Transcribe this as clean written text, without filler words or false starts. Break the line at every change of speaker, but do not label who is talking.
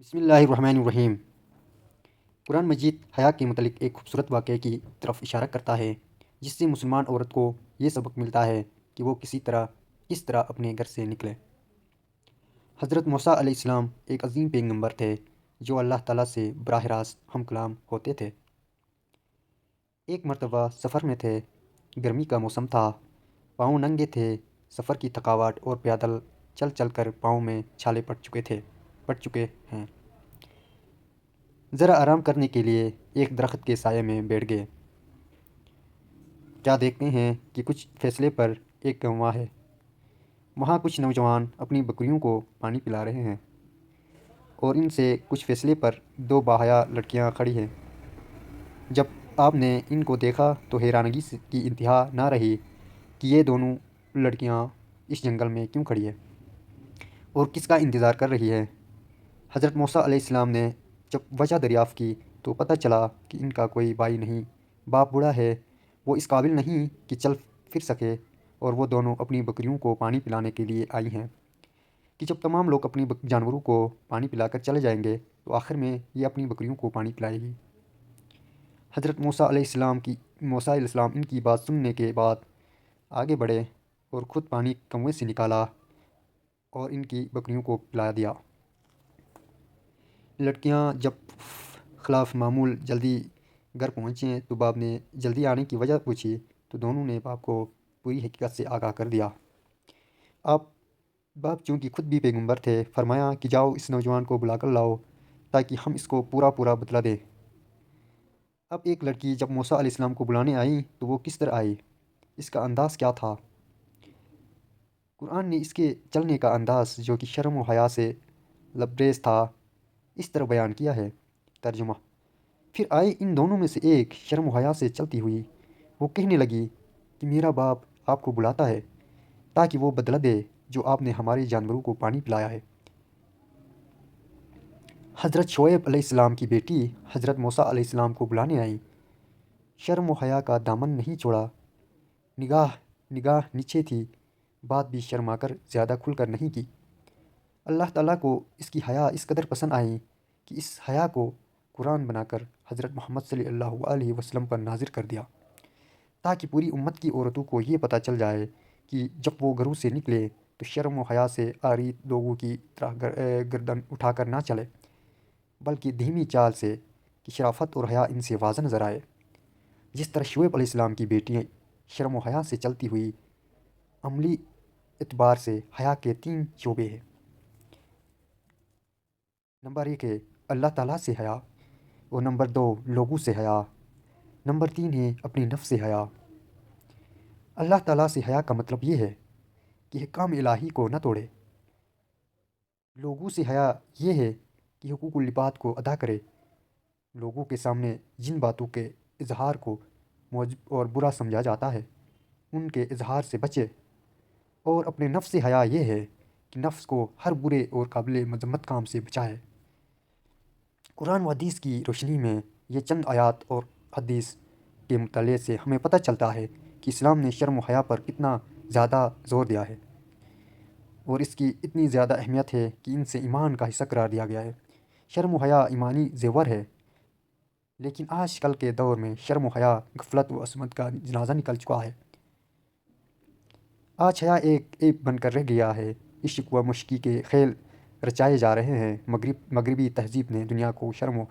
بسم اللہ الرحمن الرحیم۔ قرآن مجید حیا کے متعلق ایک خوبصورت واقعے کی طرف اشارہ کرتا ہے، جس سے مسلمان عورت کو یہ سبق ملتا ہے کہ وہ کس طرح اپنے گھر سے نکلے۔ حضرت موسیٰ علیہ السلام ایک عظیم پیغمبر تھے جو اللہ تعالیٰ سے براہ راست ہم کلام ہوتے تھے۔ ایک مرتبہ سفر میں تھے، گرمی کا موسم تھا، پاؤں ننگے تھے، سفر کی تھکاوٹ اور پیدل چل چل کر پاؤں میں چھالے پڑ چکے ہیں۔ ذرا آرام کرنے کے لیے ایک درخت کے سائے میں بیٹھ گئے۔ کیا دیکھتے ہیں کہ کچھ فاصلے پر ایک کنواں ہے۔ وہاں کچھ نوجوان اپنی بکریوں کو پانی پلا رہے ہیں اور ان سے کچھ فاصلے پر دو باحیا لڑکیاں کھڑی ہیں۔ جب آپ نے ان کو دیکھا تو حیرانگی کی انتہا نہ رہی کہ یہ دونوں لڑکیاں اس جنگل میں کیوں کھڑی ہیں اور کس کا انتظار کر رہی ہیں۔ حضرت موسیٰ علیہ السلام نے جب وجہ دریافت کی تو پتہ چلا کہ ان کا کوئی بھائی نہیں، باپ بوڑھا ہے، وہ اس قابل نہیں کہ چل پھر سکے، اور وہ دونوں اپنی بکریوں کو پانی پلانے کے لیے آئی ہیں کہ جب تمام لوگ اپنی جانوروں کو پانی پلا کر چلے جائیں گے تو آخر میں یہ اپنی بکریوں کو پانی پلائے گی۔ حضرت موسیٰ علیہ السلام ان کی بات سننے کے بعد آگے بڑھے اور خود پانی کنویں سے نکالا اور ان کی بکریوں کو پلا دیا۔ لڑکیاں جب خلاف معمول جلدی گھر پہنچیں تو باپ نے جلدی آنے کی وجہ پوچھی تو دونوں نے باپ کو پوری حقیقت سے آگاہ کر دیا۔ باپ چونکہ خود بھی پیغمبر تھے، فرمایا کہ جاؤ اس نوجوان کو بلا کر لاؤ تاکہ ہم اس کو پورا بدلہ دیں۔ اب ایک لڑکی جب موسیٰ علیہ السلام کو بلانے آئی تو وہ کس طرح آئی، اس کا انداز کیا تھا؟ قرآن نے اس کے چلنے کا انداز جو کہ شرم و حیا سے لبریز تھا اس طرح بیان کیا ہے۔ ترجمہ: پھر آئی ان دونوں میں سے ایک شرم و حیا سے چلتی ہوئی، وہ کہنے لگی کہ میرا باپ آپ کو بلاتا ہے تاکہ وہ بدلہ دے جو آپ نے ہمارے جانوروں کو پانی پلایا ہے۔ حضرت شعیب علیہ السلام کی بیٹی حضرت موسیٰ علیہ السلام کو بلانے آئیں، شرم و حیا کا دامن نہیں چھوڑا، نگاہ نیچے تھی، بات بھی شرما کر زیادہ کھل کر نہیں کی۔ اللہ تعالیٰ کو اس کی حیا اس قدر پسند آئی کہ اس حیا کو قرآن بنا کر حضرت محمد صلی اللہ علیہ وسلم پر نازل کر دیا تاکہ پوری امت کی عورتوں کو یہ پتہ چل جائے کہ جب وہ گھروں سے نکلے تو شرم و حیا سے عاری لوگوں کی طرح گردن اٹھا کر نہ چلے، بلکہ دھیمی چال سے کہ شرافت اور حیا ان سے واضح نظر آئے۔ جس طرح شعیب علیہ السلام کی بیٹی شرم و حیا سے چلتی ہوئی، عملی اعتبار سے حیا کے 3 شعبے ہیں۔ نمبر 1 ہے اللہ تعالیٰ سے حیا، اور نمبر 2 لوگوں سے حیا، نمبر 3 ہے اپنے نفس سے حیا۔ اللہ تعالیٰ سے حیا کا مطلب یہ ہے کہ احکام الہی کو نہ توڑے۔ لوگوں سے حیا یہ ہے کہ حقوق العباد کو ادا کرے، لوگوں کے سامنے جن باتوں کے اظہار کو معجب اور برا سمجھا جاتا ہے ان کے اظہار سے بچے، اور اپنے نفس سے حیا یہ ہے کہ نفس کو ہر برے اور قابل مذمت کام سے بچائے۔ قرآن و حدیث کی روشنی میں یہ چند آیات اور حدیث کے مطالعے سے ہمیں پتہ چلتا ہے کہ اسلام نے شرم و حیا پر کتنا زیادہ زور دیا ہے اور اس کی اتنی زیادہ اہمیت ہے کہ ان سے ایمان کا حصہ قرار دیا گیا ہے۔ شرم و حیا ایمانی زیور ہے، لیکن آج کل کے دور میں شرم و حیا غفلت و عصمت کا جنازہ نکل چکا ہے۔ آج حیا ایک عیب بن کر رہ گیا ہے، عشق و مشقی کے کھیل رچائے جا رہے ہیں۔ مغربی تہذیب نے دنیا کو شرم و